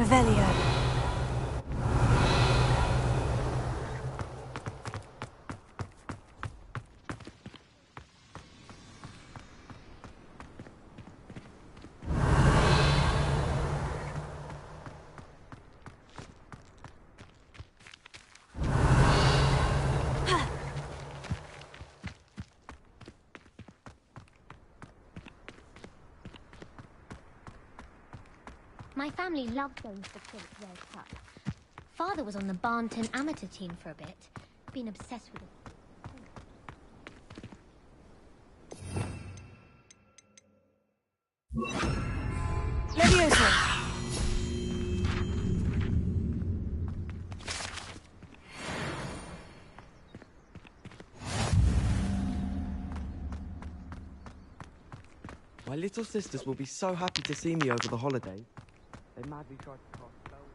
Revelio. My family loved going to the Prince World Cup. Father was on the Barnton amateur team for a bit. Been obsessed with it. Leviosa! My little sisters will be so happy to see me over the holidays. They madly tried to cast spells.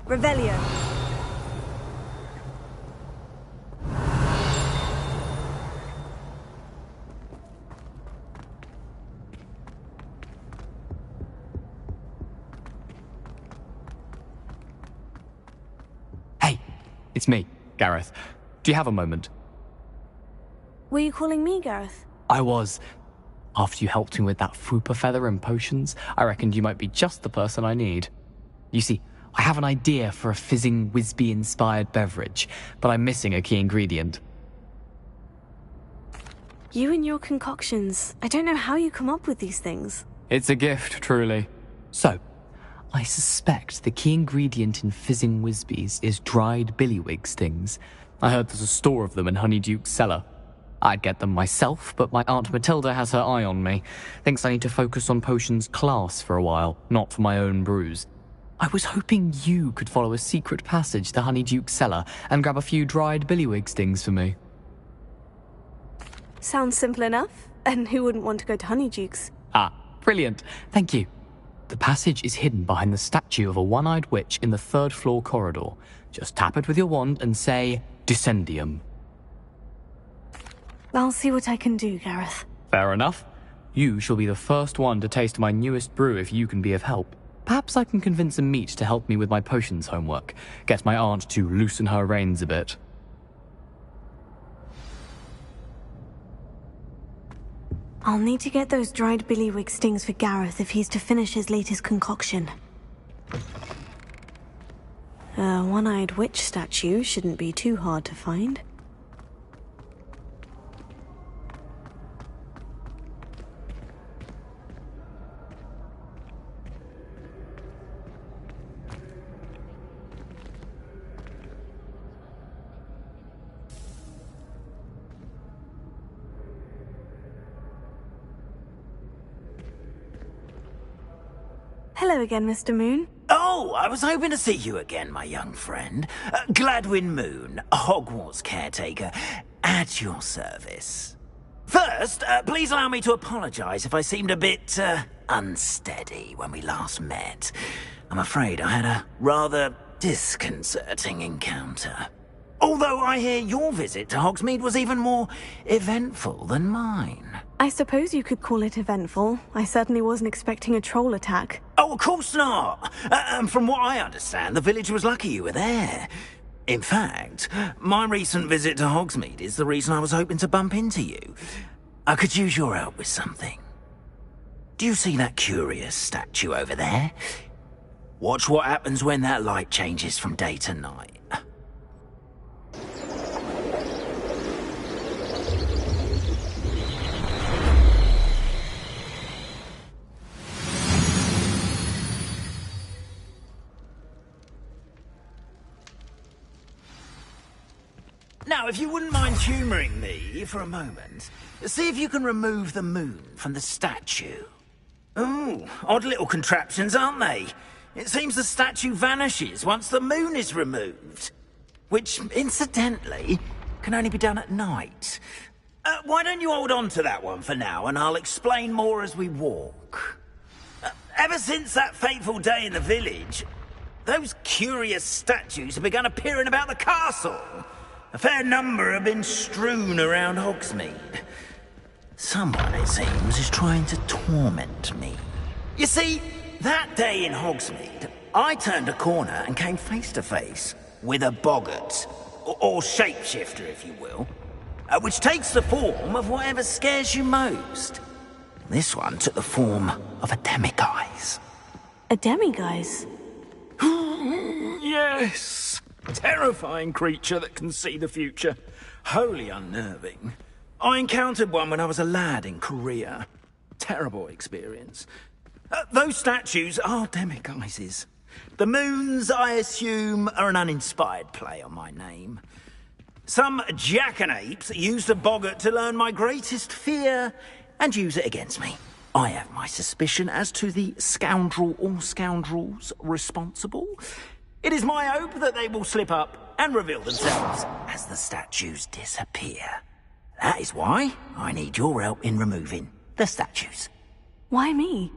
Revelio. It's me, Gareth. Do you have a moment? Were you calling me, Gareth? I was. After you helped me with that Fupa feather and potions, I reckoned you might be just the person I need. You see, I have an idea for a fizzing Whizbee-inspired beverage, but I'm missing a key ingredient. You and your concoctions. I don't know how you come up with these things. It's a gift, truly. So, I suspect the key ingredient in fizzing Whizbees is dried billywig stings. I heard there's a store of them in Honeyduke's cellar. I'd get them myself, but my Aunt Matilda has her eye on me. Thinks I need to focus on potions class for a while, not for my own brews. I was hoping you could follow a secret passage to Honeyduke's cellar and grab a few dried billywig stings for me. Sounds simple enough. And who wouldn't want to go to Honeyduke's? Ah, brilliant. Thank you. The passage is hidden behind the statue of a one-eyed witch in the third-floor corridor. Just tap it with your wand and say, Descendium. I'll see what I can do, Gareth. Fair enough. You shall be the first one to taste my newest brew if you can be of help. Perhaps I can convince a meat to help me with my potions homework. Get my aunt to loosen her reins a bit. I'll need to get those dried billywig stings for Gareth if he's to finish his latest concoction. A one-eyed witch statue shouldn't be too hard to find. Hello again, Mr. Moon. Oh, I was hoping to see you again, my young friend. Gladwin Moon, Hogwarts caretaker, at your service. First, please allow me to apologize if I seemed a bit, unsteady when we last met. I'm afraid I had a rather disconcerting encounter. Although I hear your visit to Hogsmeade was even more eventful than mine. I suppose you could call it eventful. I certainly wasn't expecting a troll attack. Oh, of course not. From what I understand, the village was lucky you were there. In fact, my recent visit to Hogsmeade is the reason I was hoping to bump into you. I could use your help with something. Do you see that curious statue over there? Watch what happens when that light changes from day to night. Now, if you wouldn't mind humouring me for a moment, see if you can remove the moon from the statue. Ooh, odd little contraptions, aren't they? It seems the statue vanishes once the moon is removed. Which, incidentally, can only be done at night. Why don't you hold on to that one for now, and I'll explain more as we walk. Ever since that fateful day in the village, those curious statues have begun appearing about the castle. A fair number have been strewn around Hogsmeade. Someone, it seems, is trying to torment me. You see, that day in Hogsmeade, I turned a corner and came face to face with a boggart, or shapeshifter, if you will, which takes the form of whatever scares you most. This one took the form of a demiguise. A demiguise? Yes! Terrifying creature that can see the future. Wholly unnerving. I encountered one when I was a lad in Korea. Terrible experience. Those statues are demiguises. The moons, I assume, are an uninspired play on my name. Some jackanapes used a boggart to learn my greatest fear and use it against me. I have my suspicion as to the scoundrel or scoundrels responsible. It is my hope that they will slip up and reveal themselves as the statues disappear. That is why I need your help in removing the statues. Why me?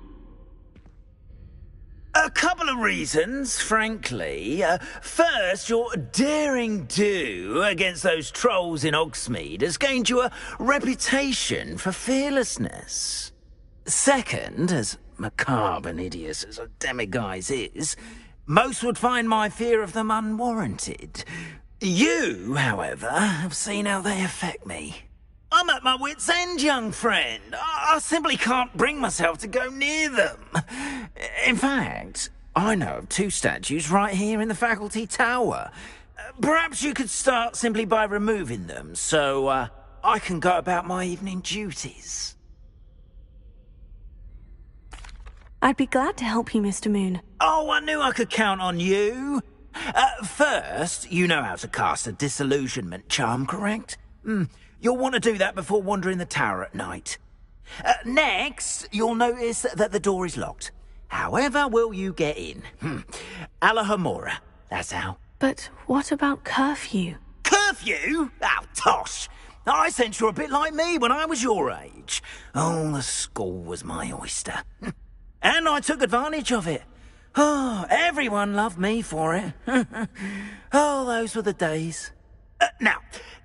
A couple of reasons, frankly. First, your daring do against those trolls in Hogsmeade has gained you a reputation for fearlessness. Second, as macabre and hideous as a demiguise is, most would find my fear of them unwarranted. You, however, have seen how they affect me. I'm at my wit's end, young friend. I simply can't bring myself to go near them. In fact, I know of 2 statues right here in the faculty tower. Perhaps you could start simply by removing them, so I can go about my evening duties. I'd be glad to help you, Mr. Moon. Oh, I knew I could count on you. First, you know how to cast a disillusionment charm, correct? You'll want to do that before wandering the tower at night. Next, you'll notice that the door is locked. However will you get in? Alahomora, that's how. But what about curfew? Curfew? Oh, tosh. I sense you're a bit like me when I was your age. Oh, the school was my oyster. And I took advantage of it. Oh, everyone loved me for it. Oh, those were the days. Now,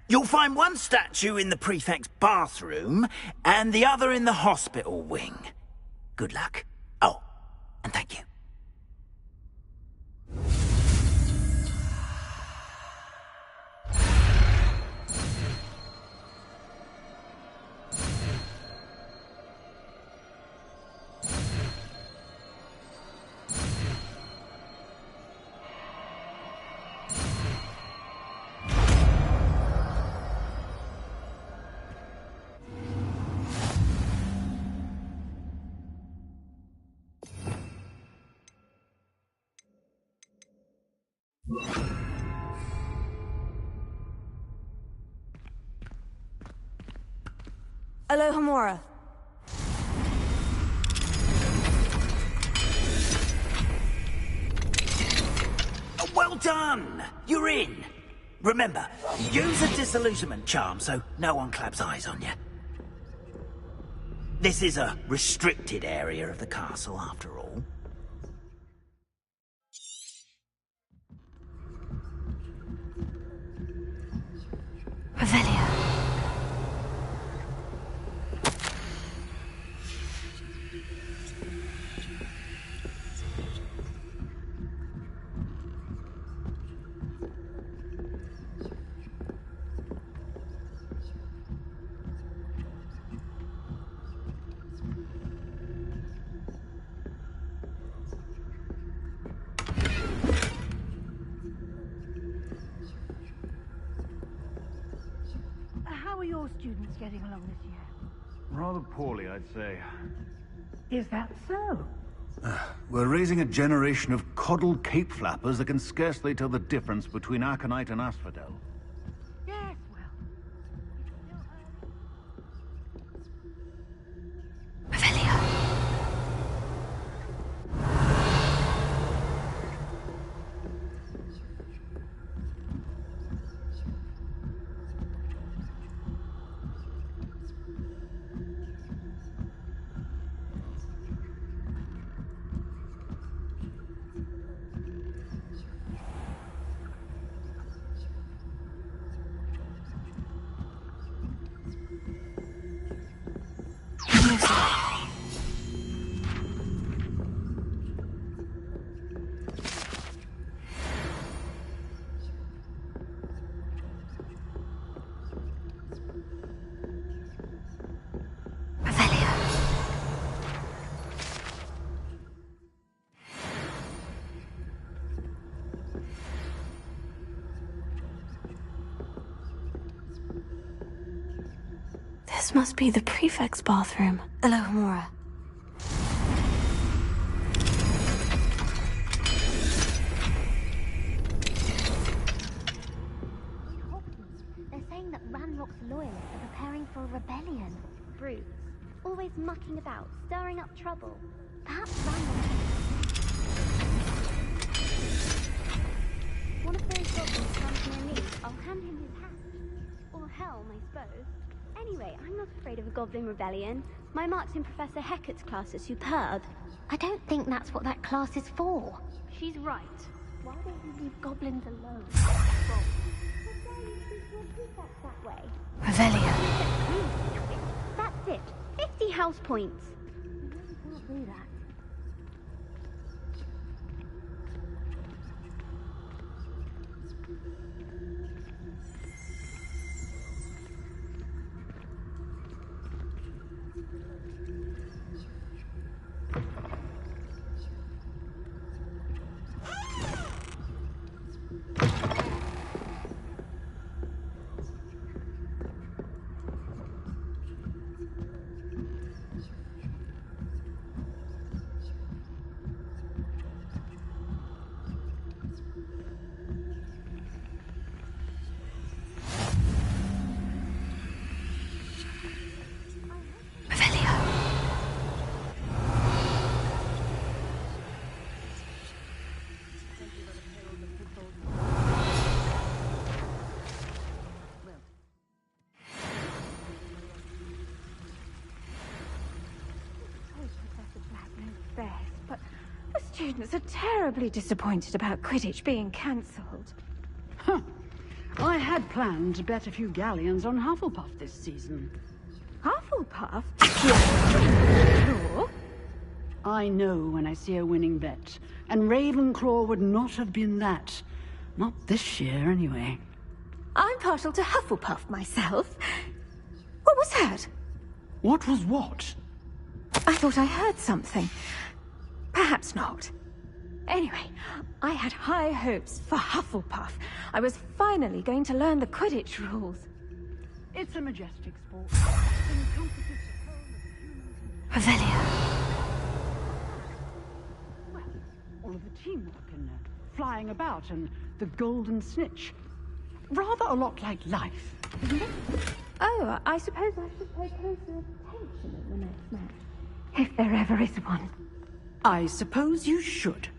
you'll find one statue in the prefect's bathroom and the other in the hospital wing. Good luck. Oh, and thank you. Alohomora. Well done! You're in. Remember, use a disillusionment charm so no one claps eyes on you. This is a restricted area of the castle, after all. Revelia. How are your students getting along this year? Rather poorly, I'd say. Is that so? We're raising a generation of coddled cape flappers that can scarcely tell the difference between aconite and asphodel. Yes, well. Revelia. This must be the prefect's bathroom. Alohomora. They're saying that Ranrock's loyalists are preparing for a rebellion. Brutes. Always mucking about, stirring up trouble. Perhaps Ranrock... One of those goblins comes near me, I'll hand him his hat. Or helm, I suppose. Anyway, I'm not afraid of a goblin rebellion. My marks in Professor Hecat's class are superb. I don't think that's what that class is for. She's right. Why don't you leave goblins alone? That way. Revelio. That's it. 50 house points. You can't do that. But the students are terribly disappointed about Quidditch being cancelled. Huh. I had planned to bet a few galleons on Hufflepuff this season. Hufflepuff? Sure. I know when I see a winning bet, and Ravenclaw would not have been that. Not this year, anyway. I'm partial to Hufflepuff myself. What was that? What was what? I thought I heard something. Perhaps not. Anyway, I had high hopes for Hufflepuff. I was finally going to learn the Quidditch rules. It's a majestic sport. Revelio. Well, all of the teamwork and flying about and the golden snitch. Rather a lot like life, isn't it? Oh, I suppose I should pay closer attention at the next match. If there ever is one. I suppose you should.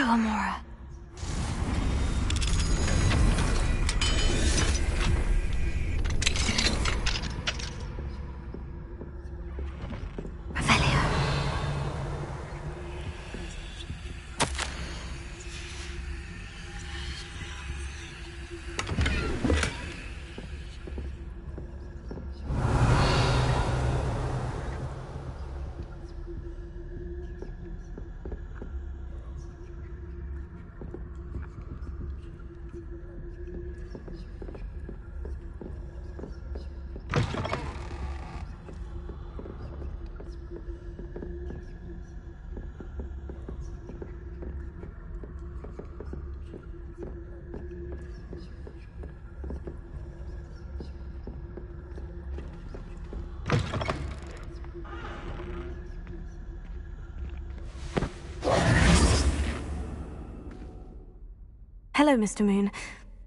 Amora. Hello, Mr. Moon.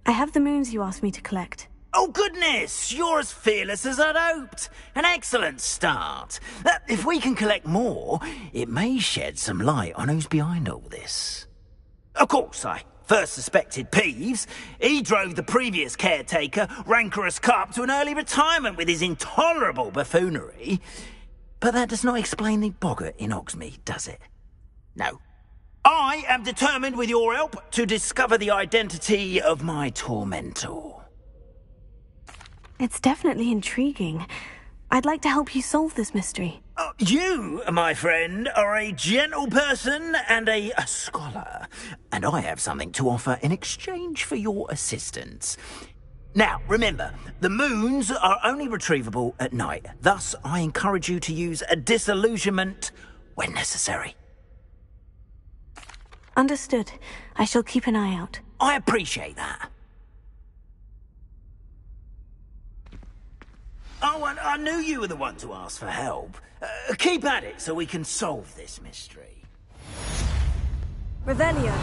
I have the moons you asked me to collect. Oh, goodness! You're as fearless as I'd hoped. An excellent start. If we can collect more, it may shed some light on who's behind all this. Of course, I first suspected Peeves. He drove the previous caretaker, Rancorous Carp, to an early retirement with his intolerable buffoonery. But that does not explain the boggart in Hogsmeade, does it? No. I am determined, with your help, to discover the identity of my tormentor. It's definitely intriguing. I'd like to help you solve this mystery. You, my friend, are a gentle person and a scholar, and I have something to offer in exchange for your assistance. Now, remember, the moons are only retrievable at night. Thus, I encourage you to use a disillusionment when necessary. Understood. I shall keep an eye out. I appreciate that. Oh, and I knew you were the one to ask for help. Keep at it so we can solve this mystery. Revelio.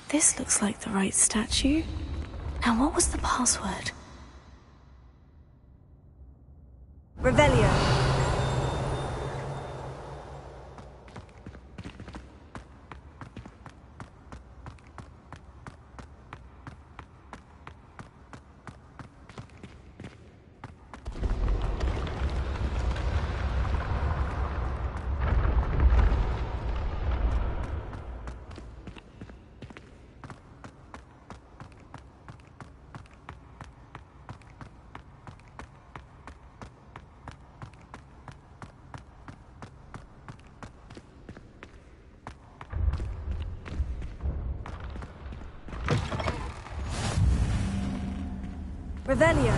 This looks like the right statue. Now, what was the password? Revelio. Revelio.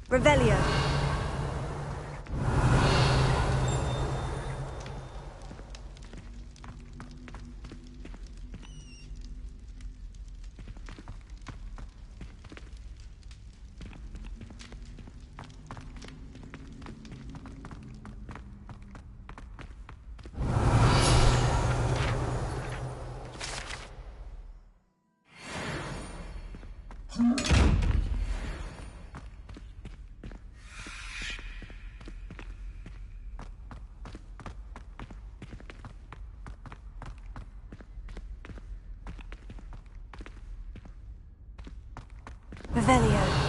Revelio. Revelio.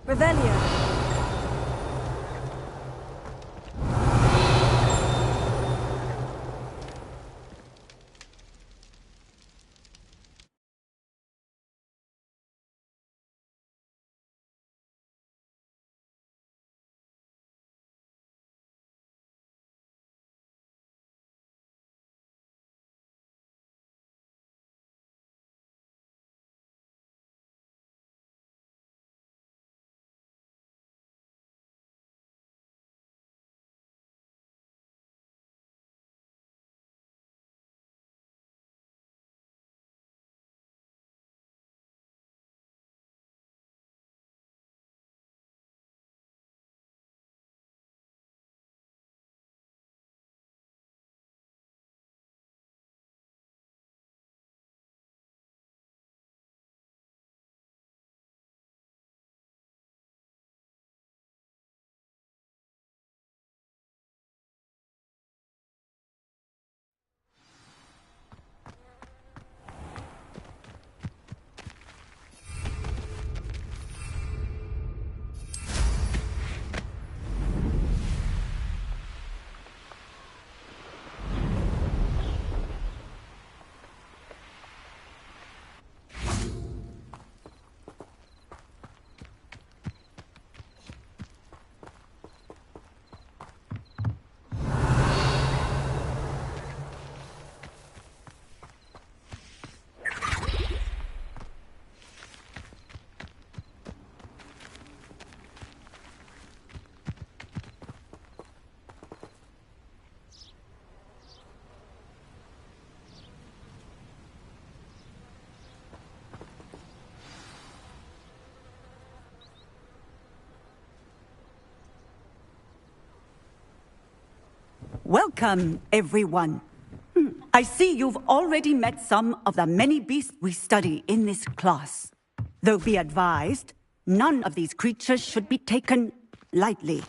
Revelio. Welcome, everyone. I see you've already met some of the many beasts we study in this class. Though be advised, none of these creatures should be taken lightly.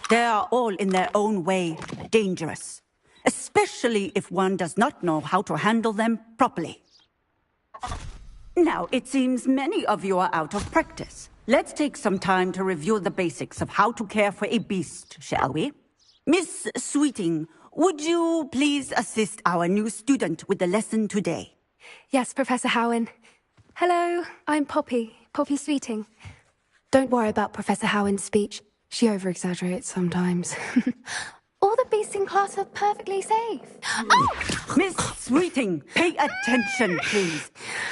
They are all in their own way dangerous, especially if one does not know how to handle them properly. Now, it seems many of you are out of practice. Let's take some time to review the basics of how to care for a beast, shall we? Miss Sweeting, would you please assist our new student with the lesson today? Yes, Professor Howen. Hello, I'm Poppy Sweeting. Don't worry about Professor Howen's speech. She over-exaggerates sometimes. All the beasts in class are perfectly safe. Oh! Miss Sweeting, pay attention, please.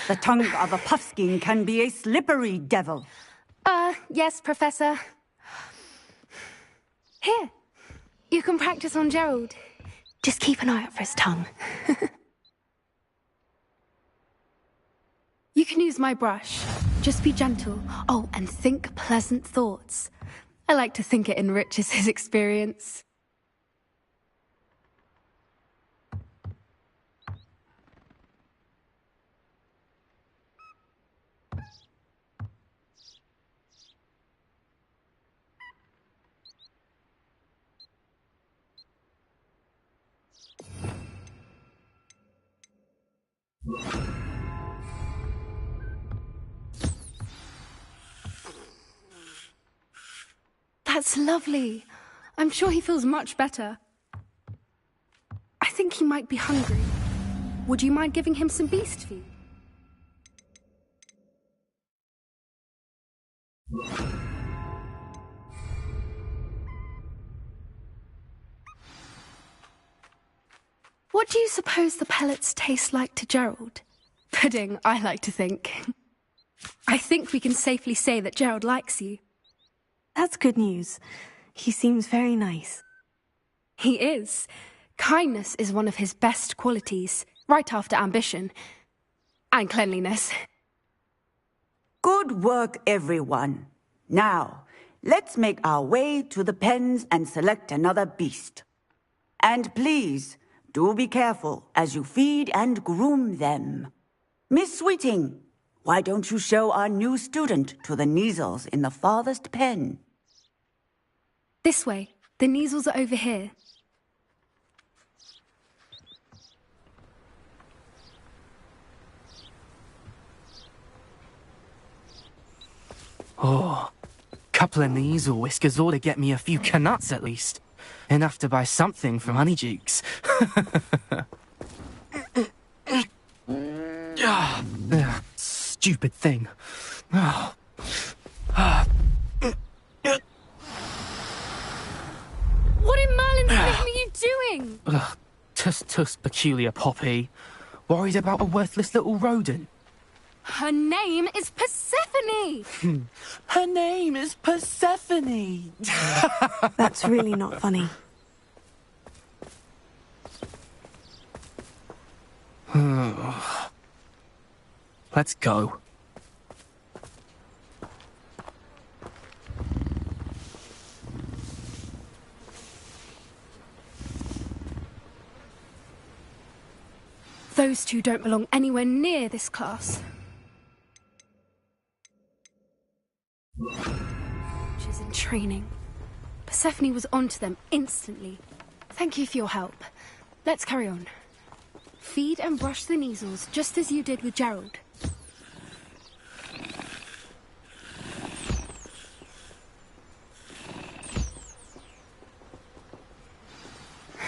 The tongue of a puffskein can be a slippery devil. Yes, Professor. Here, you can practice on Gerald. Just keep an eye out for his tongue. You can use my brush. Just be gentle. Oh, and think pleasant thoughts. I like to think it enriches his experience. That's lovely. I'm sure he feels much better. I think he might be hungry. Would you mind giving him some beast feed? What do you suppose the pellets taste like to Gerald? Pudding, I like to think. I think we can safely say that Gerald likes you. That's good news. He seems very nice. He is. Kindness is one of his best qualities, right after ambition. And cleanliness. Good work, everyone. Now, let's make our way to the pens and select another beast. And please, do be careful as you feed and groom them. Miss Sweeting, why don't you show our new student to the Kneazles in the farthest pen? This way. The Kneazles are over here. Oh, couple of Kneazle whiskers ought to get me a few canuts at least. Enough to buy something from Honeydukes. Stupid thing. Oh. What in Merlin's name are you doing? Tuss, peculiar Poppy. Worried about a worthless little rodent. Her name is Persephone! Her name is Persephone! That's really not funny. Let's go. Those two don't belong anywhere near this class. She's in training. Persephone was onto them instantly. Thank you for your help. Let's carry on. Feed and brush the Kneazles just as you did with Gerald.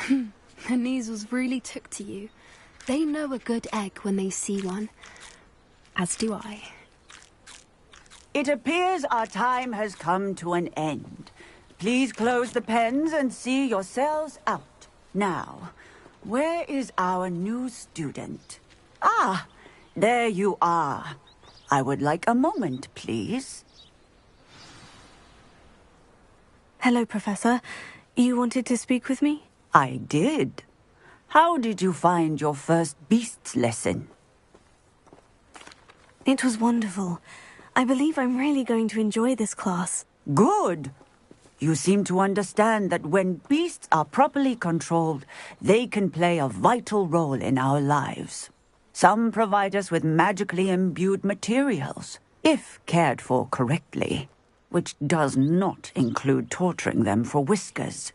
The Kneazles really took to you. They know a good egg when they see one. As do I. It appears our time has come to an end. Please close the pens and see yourselves out. Now, where is our new student? Ah, there you are. I would like a moment, please. Hello, Professor. You wanted to speak with me? I did. How did you find your first beasts lesson? It was wonderful. I believe I'm really going to enjoy this class. Good. You seem to understand that when beasts are properly controlled, they can play a vital role in our lives. Some provide us with magically imbued materials, if cared for correctly, which does not include torturing them for whiskers.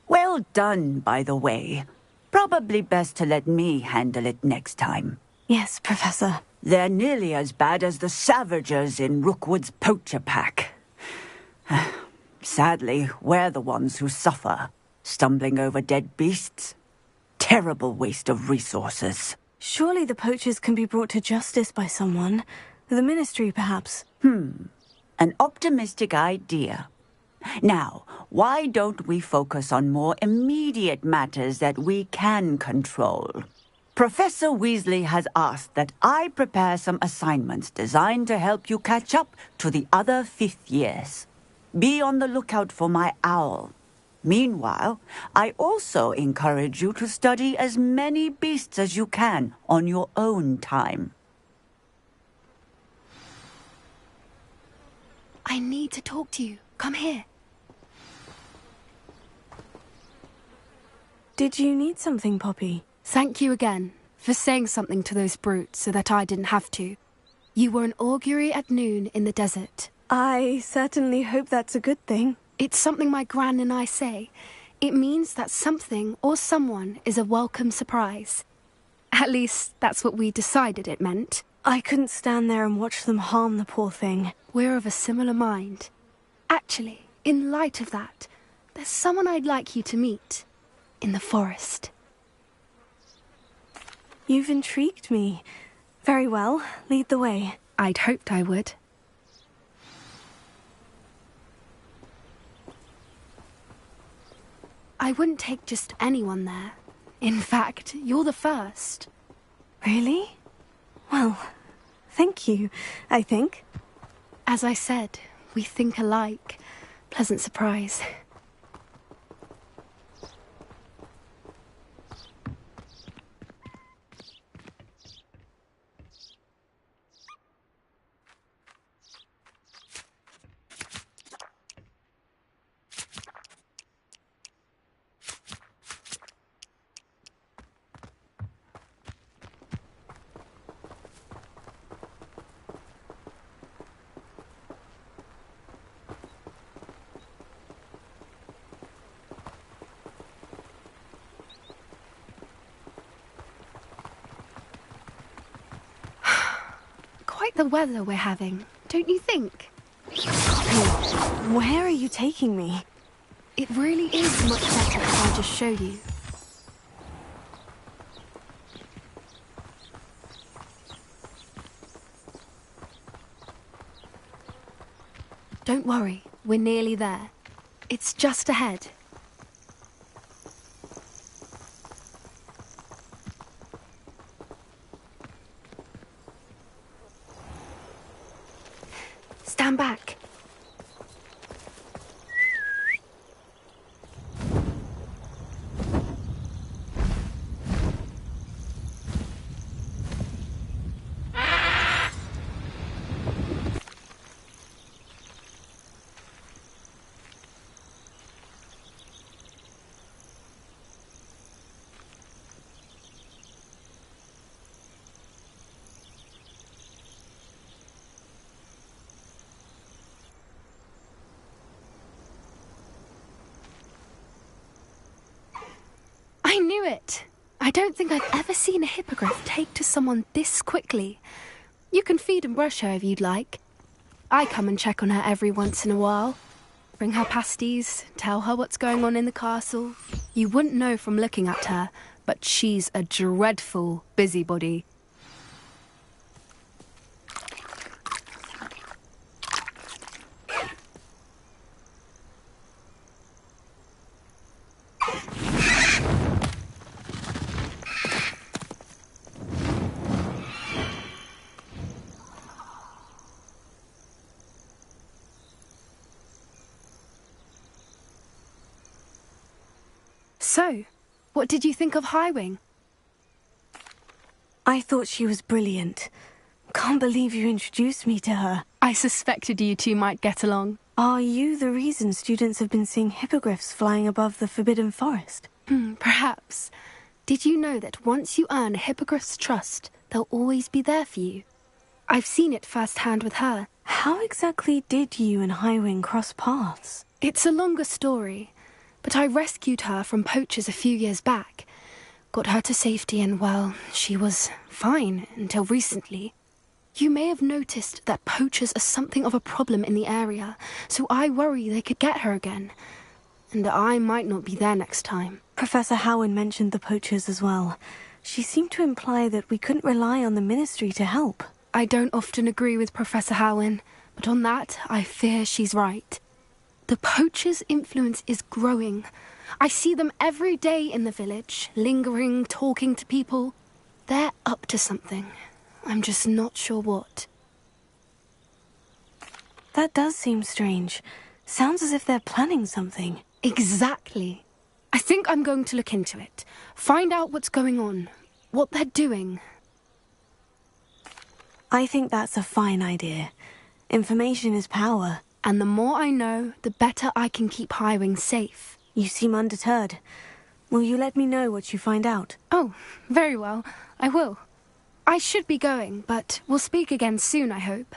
Well done, by the way. Probably best to let me handle it next time. Yes, Professor. They're nearly as bad as the Savagers in Rookwood's poacher pack. Sadly, we're the ones who suffer, stumbling over dead beasts. Terrible waste of resources. Surely the poachers can be brought to justice by someone. The Ministry, perhaps. An optimistic idea. Now, why don't we focus on more immediate matters that we can control? Professor Weasley has asked that I prepare some assignments designed to help you catch up to the other fifth years. Be on the lookout for my owl. Meanwhile, I also encourage you to study as many beasts as you can on your own time. I need to talk to you. Come here. Did you need something, Poppy? Thank you again for saying something to those brutes so that I didn't have to. You were an augury at noon in the desert. I certainly hope that's a good thing. It's something my gran and I say. It means that something or someone is a welcome surprise. At least, that's what we decided it meant. I couldn't stand there and watch them harm the poor thing. We're of a similar mind. Actually, in light of that, there's someone I'd like you to meet. In the forest. You've intrigued me. Very well, lead the way. I'd hoped I would. I wouldn't take just anyone there. In fact, you're the first. Really? Well, thank you, I think. As I said, we think alike. Pleasant surprise. Quite the weather we're having, don't you think? Where are you taking me? It really is much better if I just show you. Don't worry, we're nearly there. It's just ahead. Stand back. I knew it! I don't think I've ever seen a hippogriff take to someone this quickly. You can feed and brush her if you'd like. I come and check on her every once in a while. Bring her pasties, tell her what's going on in the castle. You wouldn't know from looking at her, but she's a dreadful busybody. So, what did you think of Highwing? I thought she was brilliant. Can't believe you introduced me to her. I suspected you two might get along. Are you the reason students have been seeing hippogriffs flying above the Forbidden Forest? Perhaps. Did you know that once you earn a hippogriff's trust, they'll always be there for you? I've seen it firsthand with her. How exactly did you and Highwing cross paths? It's a longer story, but I rescued her from poachers a few years back. Got her to safety and, well, she was fine until recently. You may have noticed that poachers are something of a problem in the area, so I worry they could get her again. And I might not be there next time. Professor Howin mentioned the poachers as well. She seemed to imply that we couldn't rely on the Ministry to help. I don't often agree with Professor Howin, but on that, I fear she's right. The poacher's influence is growing. I see them every day in the village, lingering, talking to people. They're up to something. I'm just not sure what. That does seem strange. Sounds as if they're planning something. Exactly. I think I'm going to look into it. Find out what's going on. What they're doing. I think that's a fine idea. Information is power. And the more I know, the better I can keep hiring safe. You seem undeterred. Will you let me know what you find out? Oh, very well. I will. I should be going, but we'll speak again soon, I hope.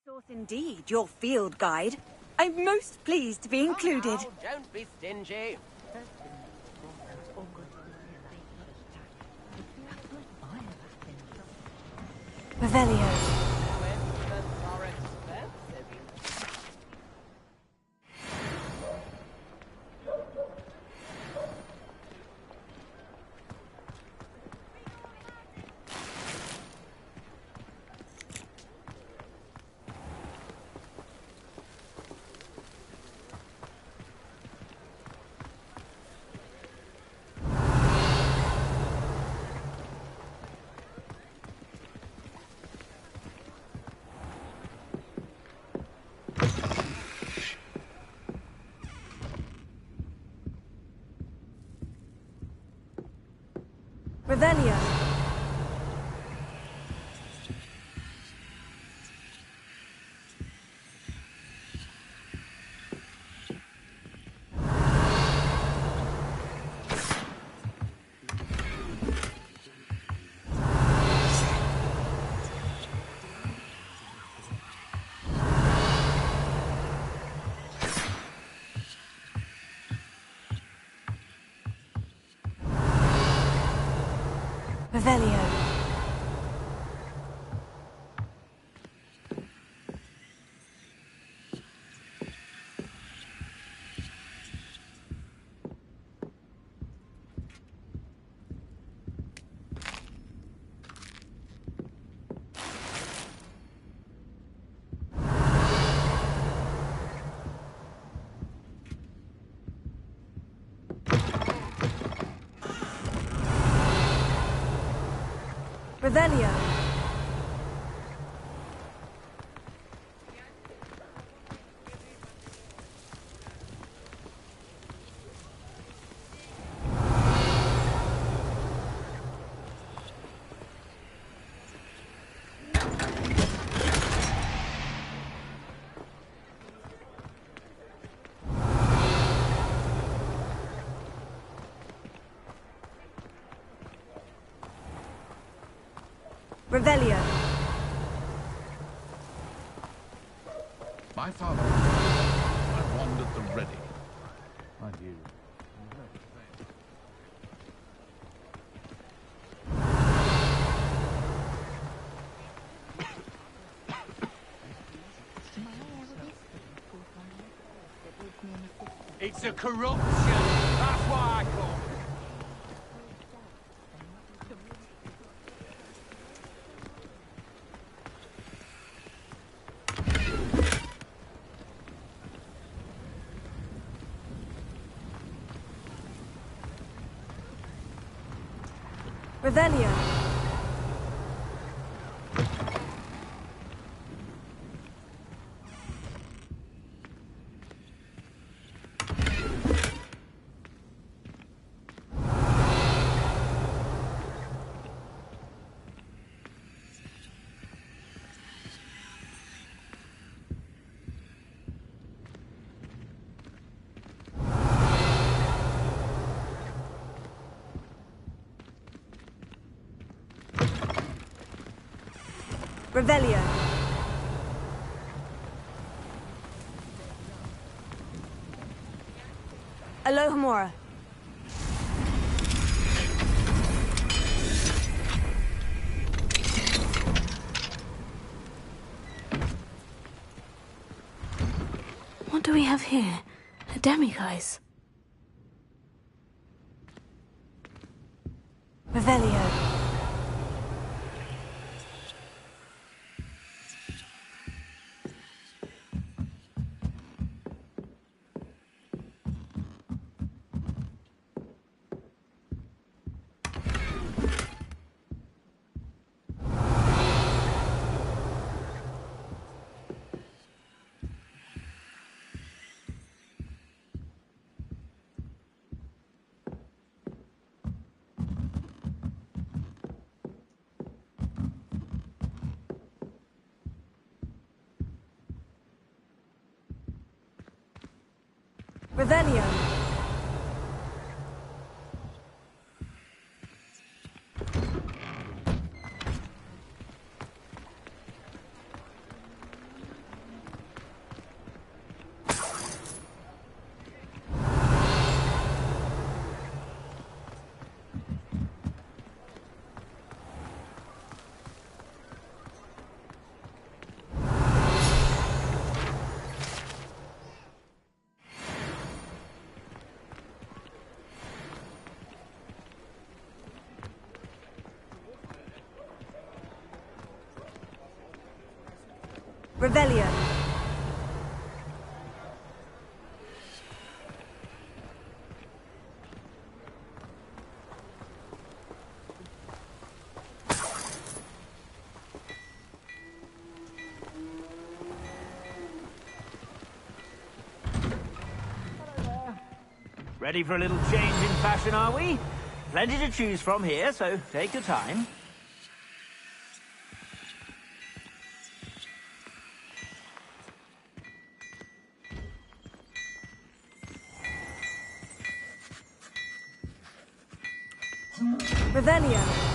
Source indeed, your field guide. I'm most pleased to be included. Oh, don't be stingy. Revelio. Coincidents are expensive. Revelio. Revelio. Revelio. Revelio. My father, I wand at the ready. I do. It's a corruption. That's why I call. Revelio. Revelio. Alohomora. What do we have here? A demiguise. Revelio. Revelio. Revelio. Ready for a little change in fashion, are we? Plenty to choose from here, so take your time. Revelio.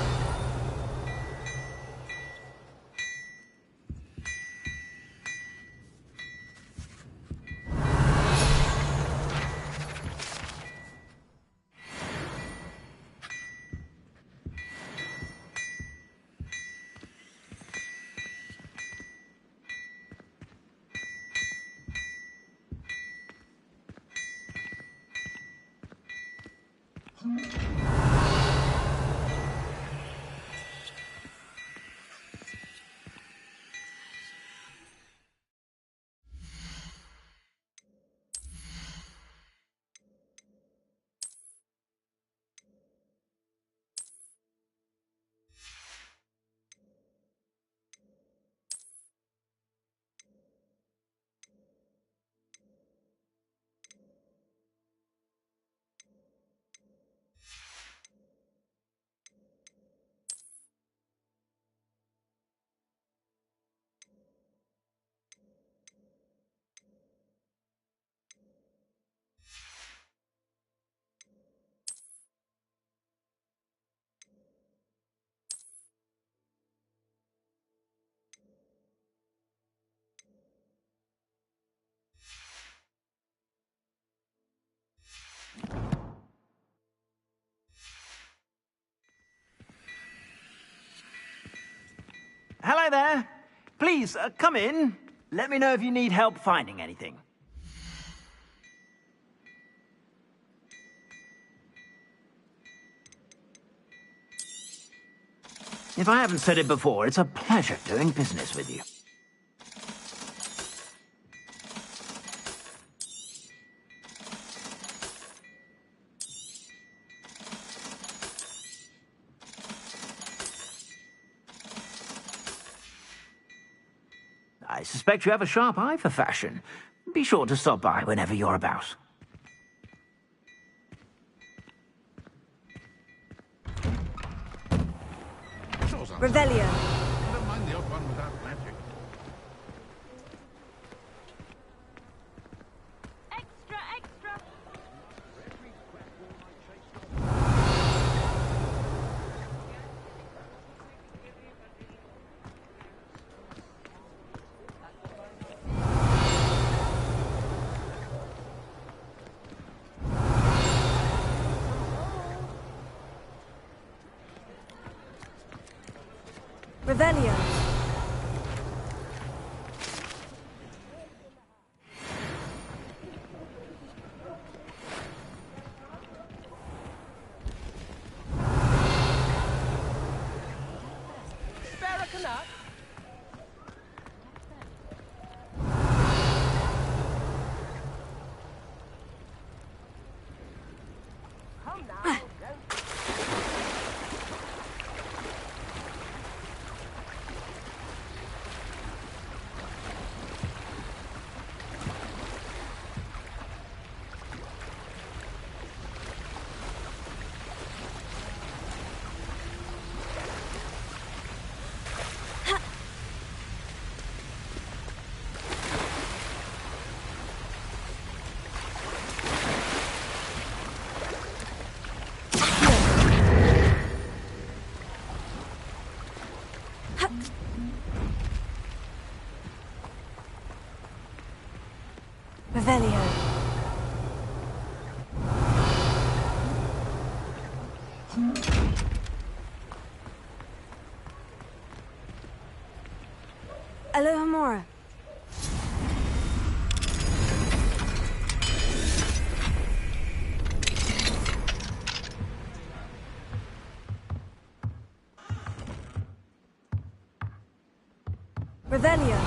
Hello there. Please, come in. Let me know if you need help finding anything. If I haven't said it before, it's a pleasure doing business with you. I suspect you have a sharp eye for fashion. Be sure to stop by whenever you're about. Revelio. I don't mind the odd one without magic. Extra, extra! Revelio. Spare a Canuck? Come now, don't... Revelio. Alohomora. Revelio.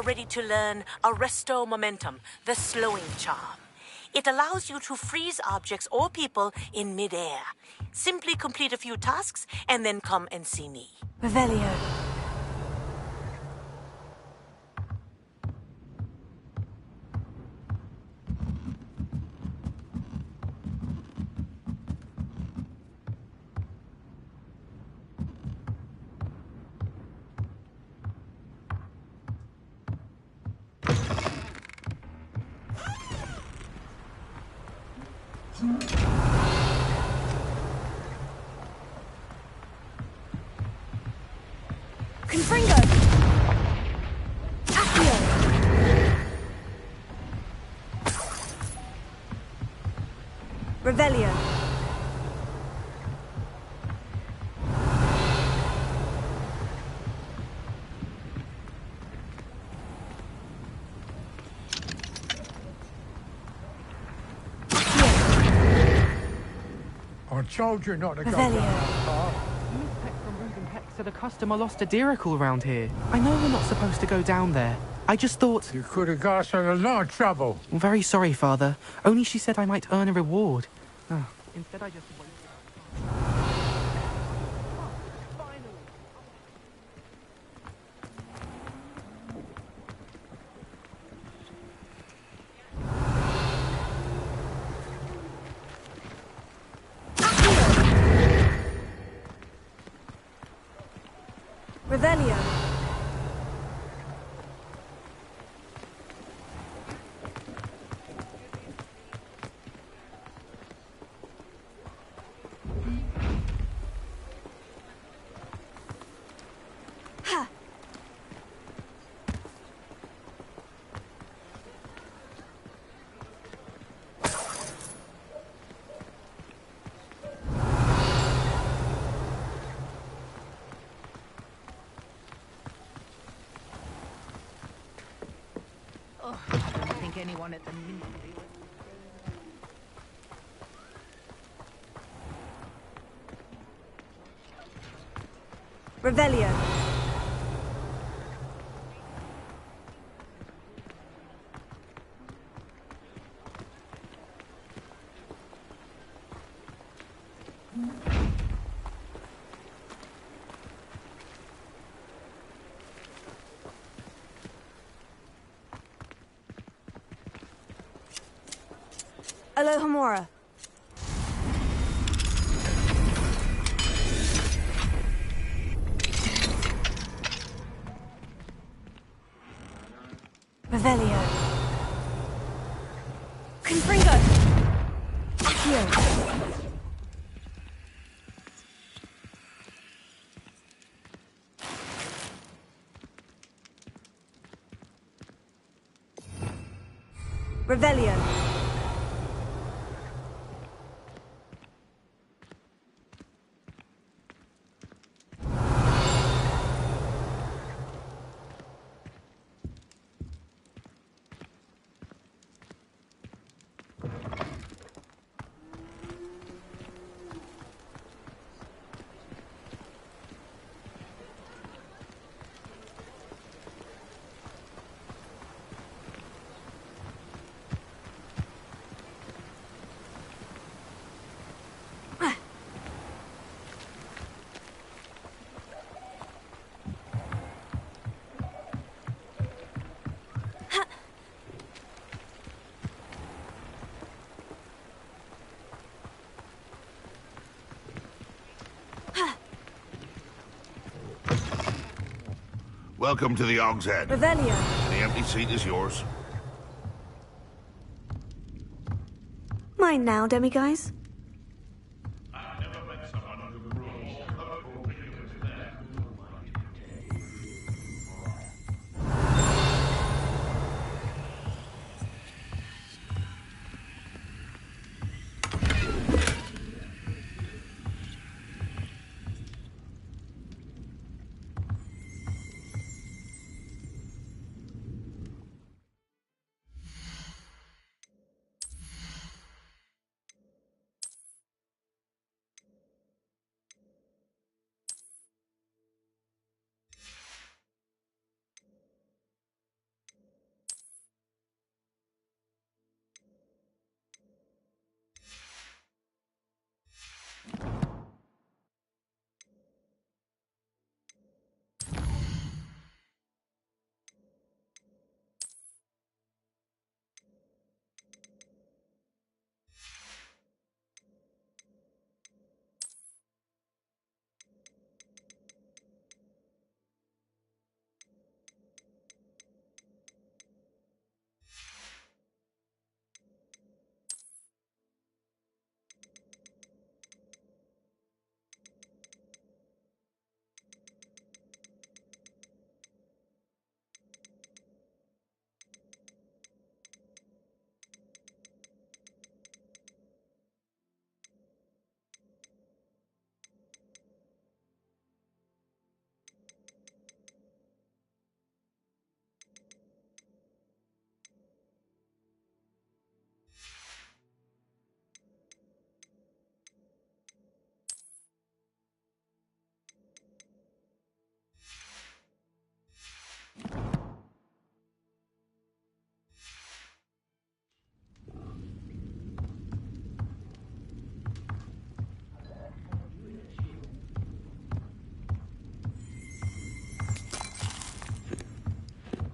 are ready to learn Arresto Momentum, the slowing charm. It allows you to freeze objects or people in midair. Simply complete a few tasks and then come and see me. Revelio. Confringo! Accio! Revelio. I told you not to go Revelio. down that path. Said a customer lost a diracle round here. I know we're not supposed to go down there. I just thought... You could have got us in a lot of trouble. I'm very sorry, Father. Only she said I might earn a reward. Instead I just... Revelio. Ha. I don't think anyone at the ministry... Revelio. Alohomora. Revelio. Confringo. Accio. Revelio. Welcome to the Og's Head. Revelio. The empty seat is yours. Mine now, demiguise.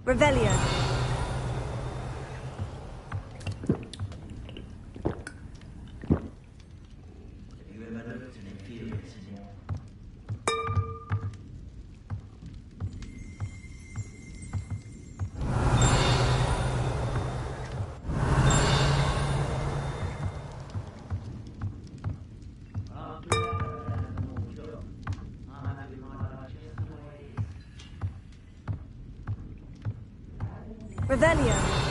Revelio. Revelio.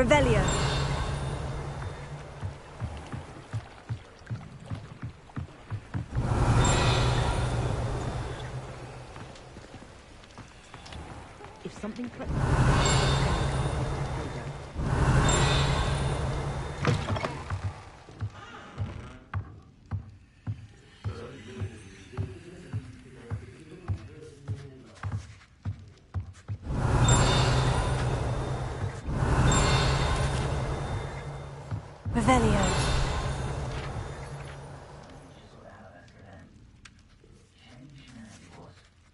Revelio. If something Revelio.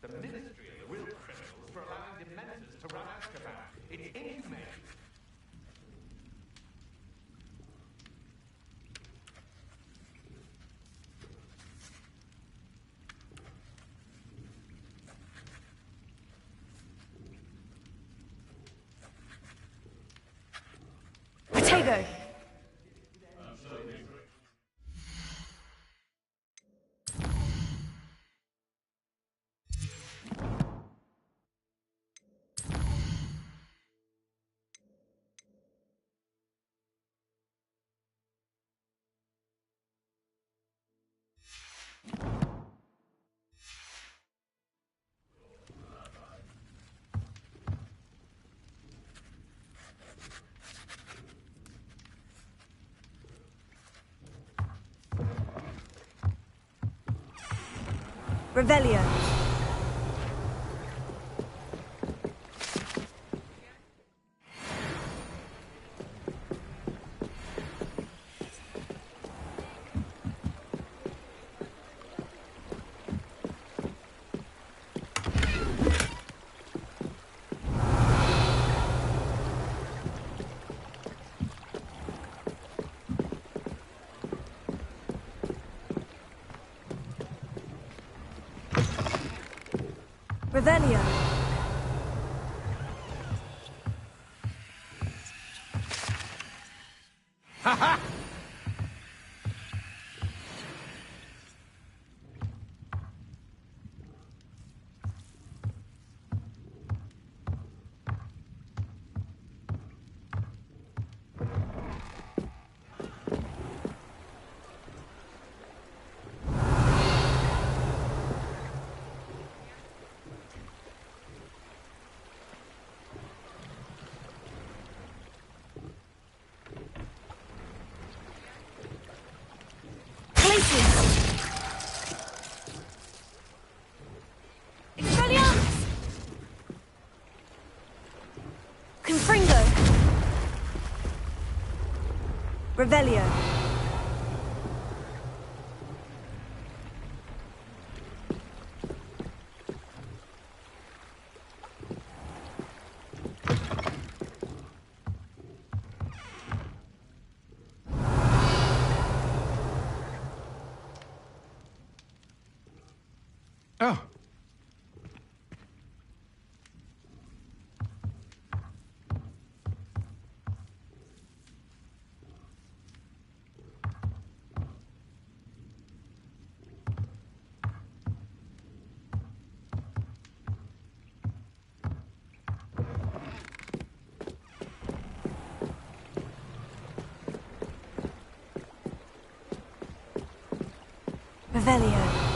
The Ministry are the real criminals for allowing Dementors to run Azkaban. It's inhumane. Potato. Revelio. Revelio. Ha Confringo. Revelio. Oh. Revelio.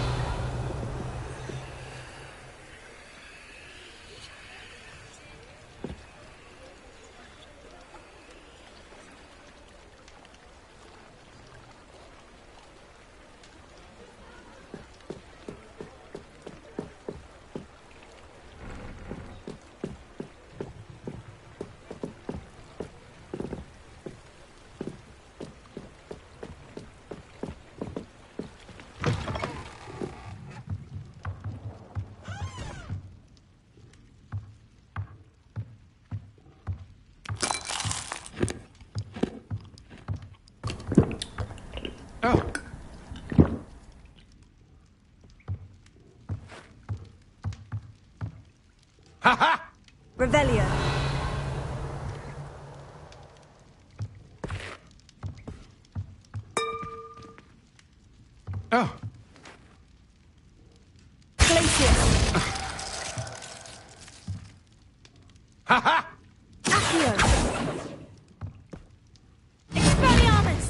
Revelio. Oh. Glacier. Ha ha! Accio. Expelliarmus!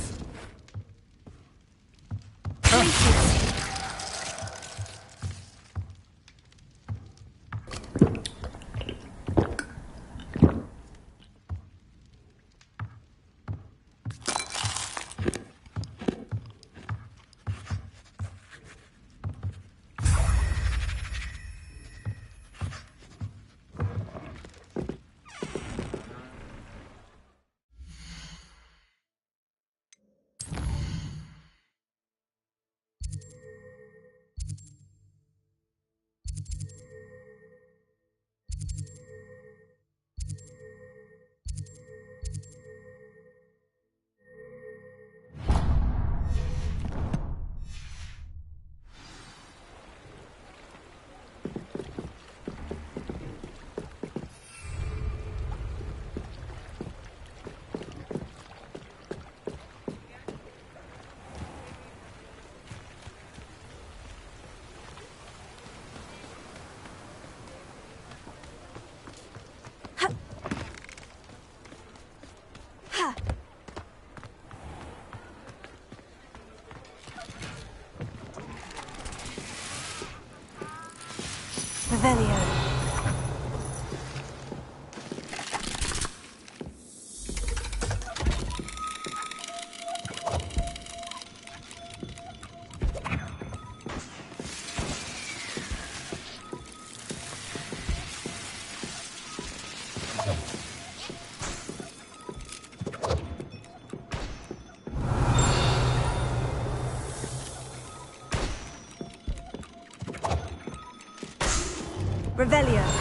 Revelio. Revelio.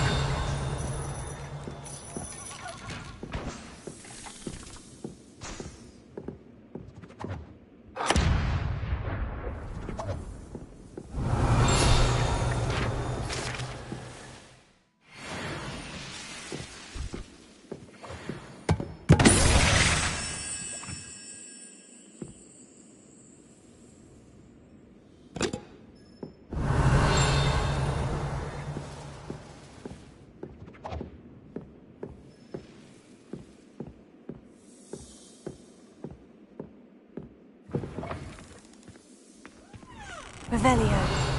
Revelio.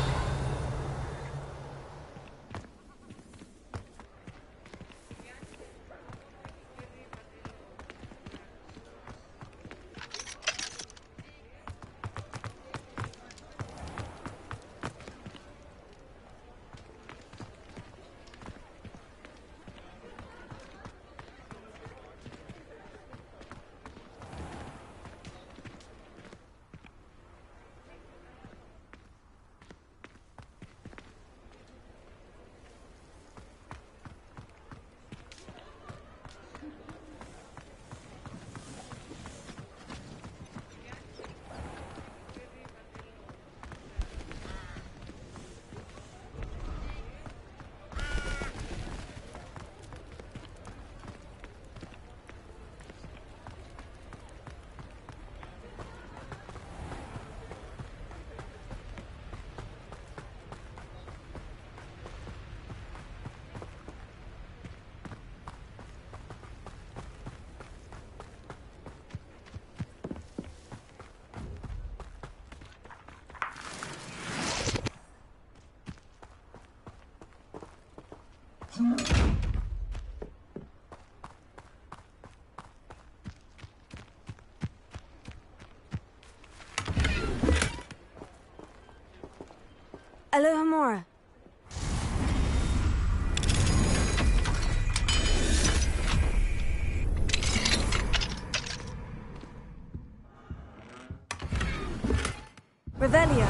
Alohomora. Revelio.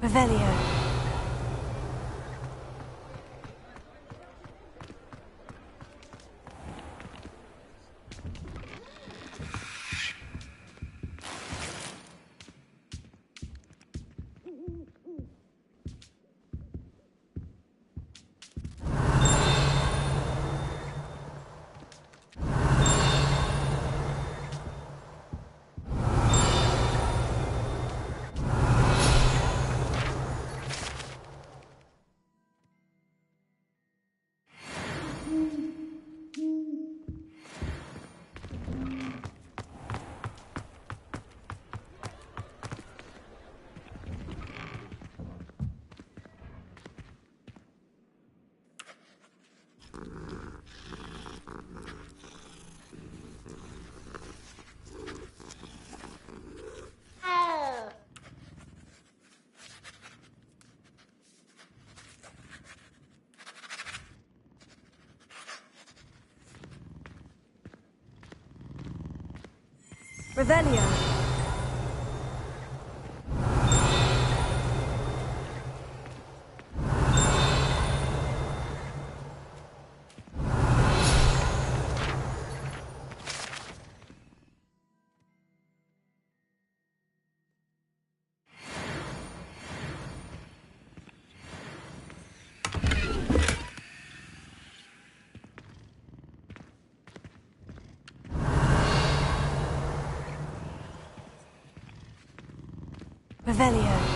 Revelio. Revelio. Revelio.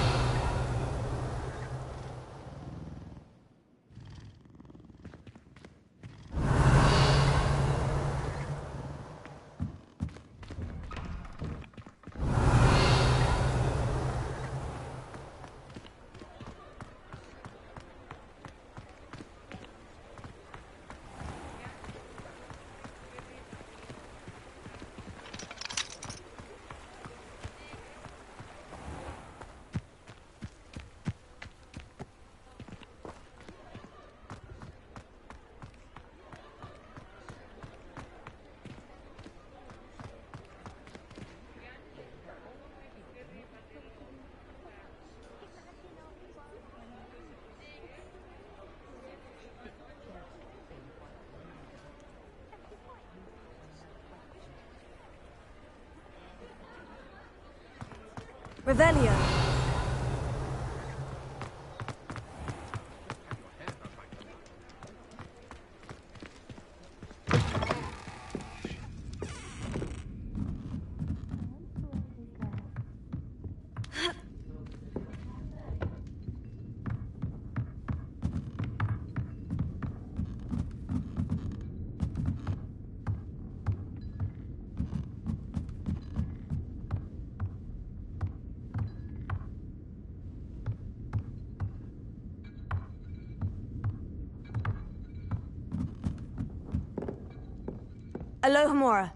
Revelio. Alohomora.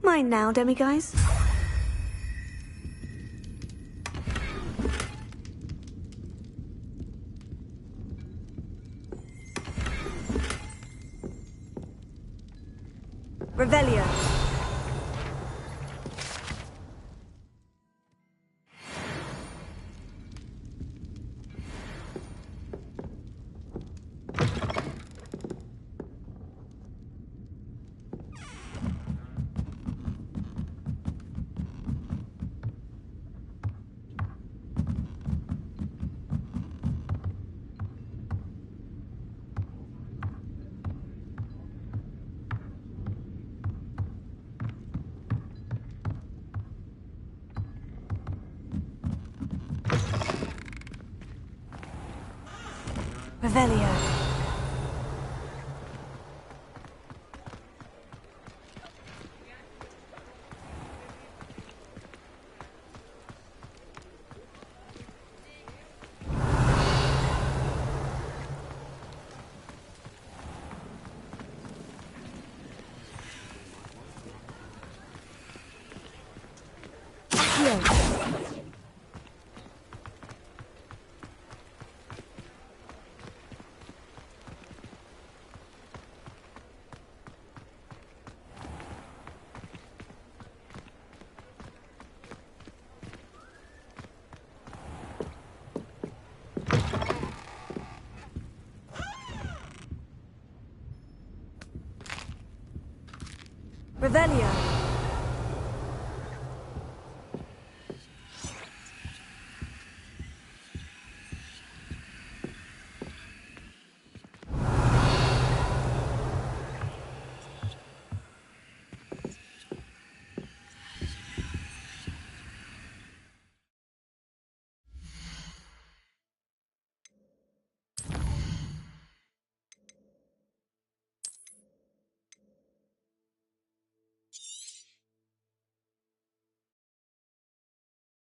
Mine now, demiguise. Revelio. Revelio. Revelio.